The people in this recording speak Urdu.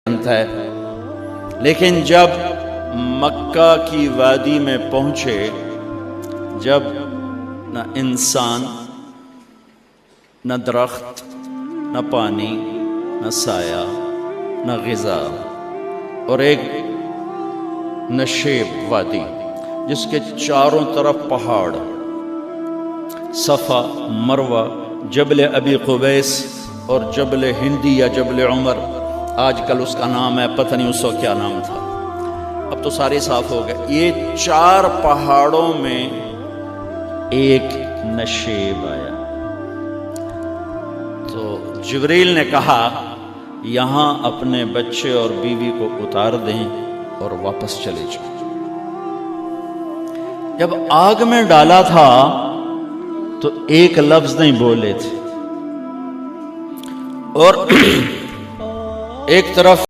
ہے، لیکن جب مکہ کی وادی میں پہنچے، جب نہ انسان، نہ درخت، نہ پانی، نہ سایہ، نہ غذا، اور ایک نشیب وادی جس کے چاروں طرف پہاڑ، صفا، مروہ، جبل ابی قبیس اور جبل ہندی یا جبل عمر، آج کل اس کا نام ہے، پتہ نہیں اس وقت کیا نام تھا، اب تو سارے صاف ہو گئے۔ یہ چار پہاڑوں میں ایک نشیب آیا، تو جبریل نے کہا یہاں اپنے بچے اور بیوی کو اتار دیں اور واپس چلے جائیں۔ جب آگ میں ڈالا تھا تو ایک لفظ نہیں بولے تھے، اور ایک طرف